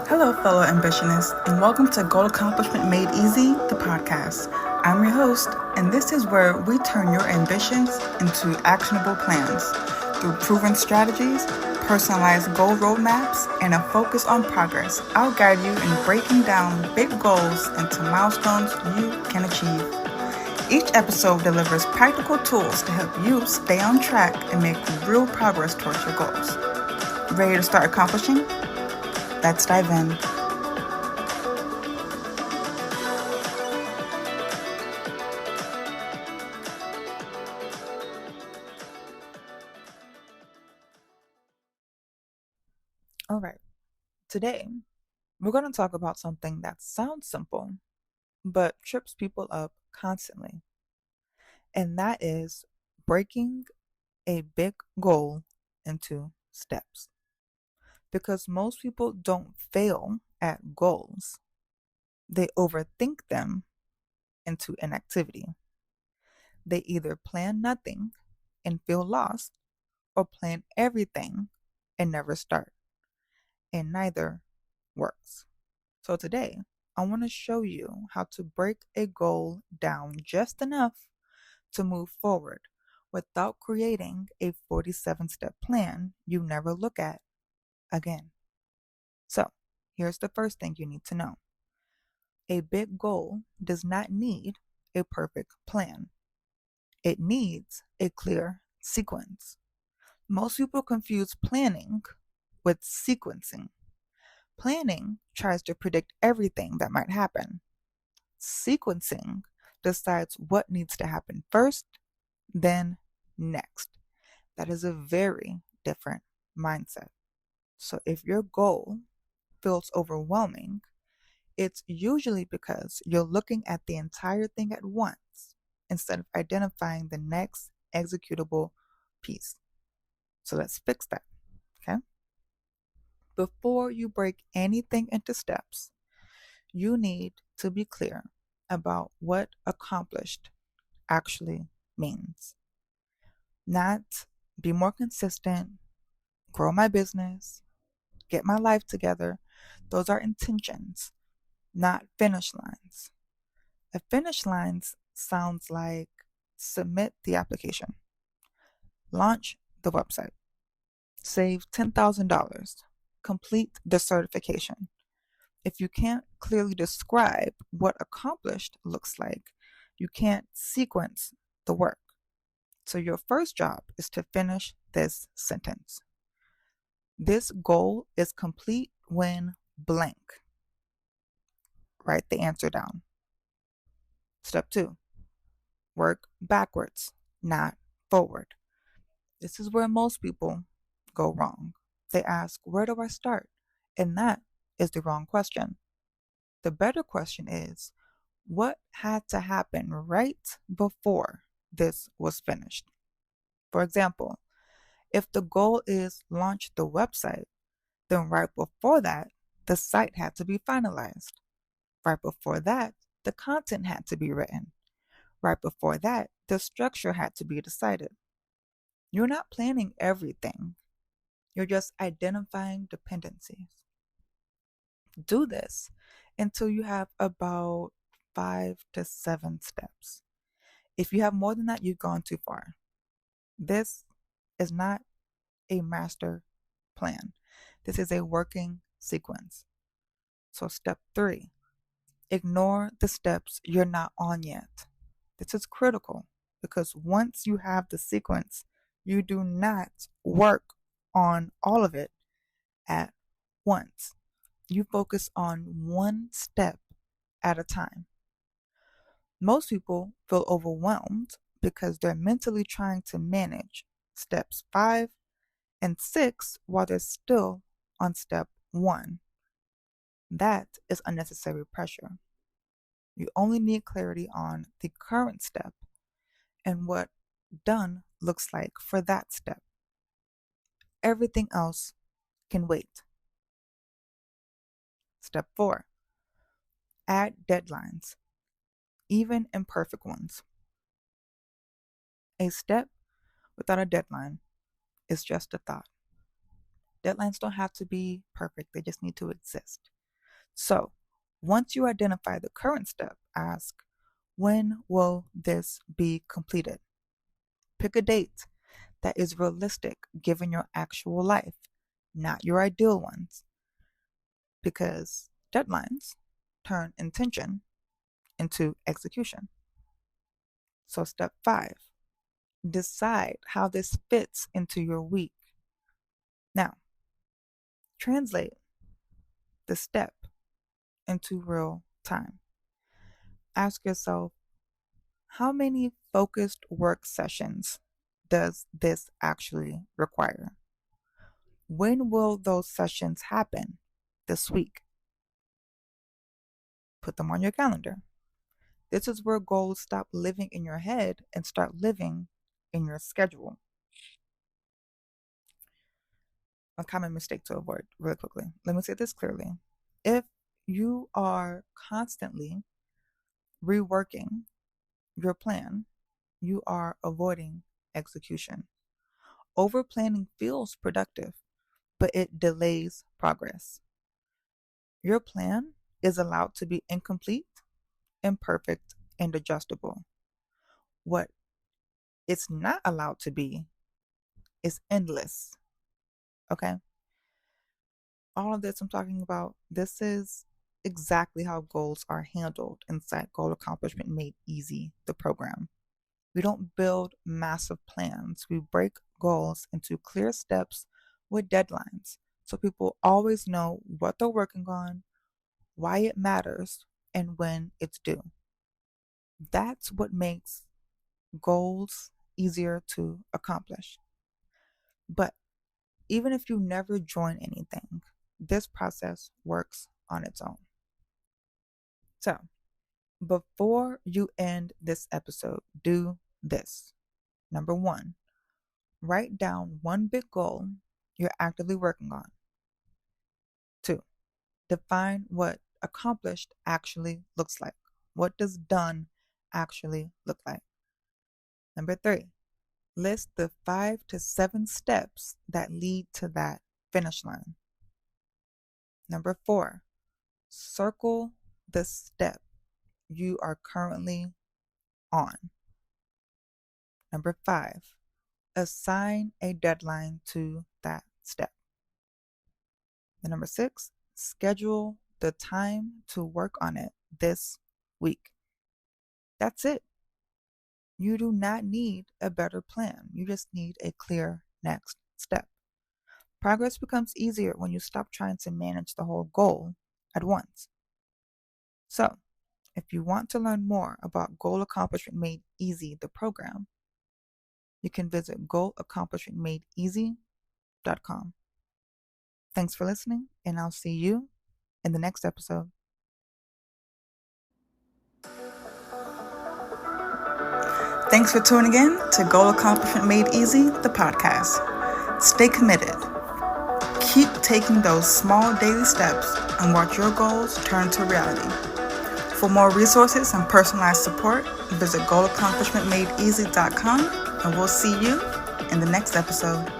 Hello, fellow ambitionists, and welcome to Goal Accomplishment Made Easy, the podcast. I'm your host, and this is where we turn your ambitions into actionable plans. Through proven strategies, personalized goal roadmaps, and a focus on progress, I'll guide you in breaking down big goals into milestones you can achieve. Each episode delivers practical tools to help you stay on track and make real progress towards your goals. Ready to start accomplishing? Let's dive in. All right, today we're going to talk about something that sounds simple but trips people up constantly, and that is breaking a big goal into steps. Because most people don't fail at goals, they overthink them into inactivity. They either plan nothing and feel lost, or plan everything and never start, and neither works. So today, I want to show you how to break a goal down just enough to move forward without creating a 47-step plan you never look at again. So, here's the first thing you need to know. A big goal does not need a perfect plan. It needs a clear sequence. Most people confuse planning with sequencing. Planning tries to predict everything that might happen. Sequencing decides what needs to happen first, then next. That is a very different mindset. So if your goal feels overwhelming, it's usually because you're looking at the entire thing at once instead of identifying the next executable piece. So let's fix that, okay? Before you break anything into steps, you need to be clear about what accomplished actually means. Not be more consistent, grow my business, get my life together. Those are intentions, not finish lines. A finish line sounds like submit the application, launch the website, save $10,000, complete the certification. If you can't clearly describe what accomplished looks like, you can't sequence the work. So your first job is to finish this sentence. This goal is complete when blank. Write the answer down. Step 2, work backwards, not forward. This is where most people go wrong. They ask, where do I start? And that is the wrong question. The better question is, what had to happen right before this was finished? For example, if the goal is launch the website, then right before that, the site had to be finalized. Right before that, the content had to be written. Right before that, the structure had to be decided. You're not planning everything. You're just identifying dependencies. Do this until you have about 5 to 7 steps. If you have more than that, you've gone too far. This is not a master plan. This is a working sequence. So step 3, ignore the steps you're not on yet. This is critical because once you have the sequence, you do not work on all of it at once. You focus on one step at a time. Most people feel overwhelmed because they're mentally trying to manage steps 5 and 6 while they're still on step 1. That is unnecessary pressure. You only need clarity on the current step and what done looks like for that step. Everything else can wait. Step 4, add deadlines, even imperfect ones. A step without a deadline is just a thought. Deadlines don't have to be perfect, they just need to exist. So, once you identify the current step, ask, when will this be completed? Pick a date that is realistic given your actual life, not your ideal ones, because deadlines turn intention into execution. So, step 5, decide how this fits into your week. Now, translate the step into real time. Ask yourself, how many focused work sessions does this actually require? When will those sessions happen this week? Put them on your calendar. This is where goals stop living in your head and start living in your schedule. A common mistake to avoid really quickly. Let me say this clearly. If you are constantly reworking your plan, you are avoiding execution. Overplanning feels productive, but it delays progress. Your plan is allowed to be incomplete, imperfect, and adjustable. What it's not allowed to be is endless. Okay? All of this I'm talking about, this is exactly how goals are handled inside Goal Accomplishment Made Easy, the program. We don't build massive plans. We break goals into clear steps with deadlines so people always know what they're working on, why it matters, and when it's due. That's what makes goals easier to accomplish. But even if you never join anything, this process works on its own. So, before you end this episode, do this. Number 1, write down one big goal you're actively working on. 2, define what accomplished actually looks like. What does done actually look like? Number 3, list the 5 to 7 steps that lead to that finish line. Number 4, circle the step you are currently on. Number 5, assign a deadline to that step. And number 6, schedule the time to work on it this week. That's it. You do not need a better plan. You just need a clear next step. Progress becomes easier when you stop trying to manage the whole goal at once. So, if you want to learn more about Goal Accomplishment Made Easy, the program, you can visit goalaccomplishmentmadeeasy.com. Thanks for listening, and I'll see you in the next episode. Thanks for tuning in to Goal Accomplishment Made Easy, the podcast. Stay committed. Keep taking those small daily steps and watch your goals turn to reality. For more resources and personalized support, visit goalaccomplishmentmadeeasy.com, and we'll see you in the next episode.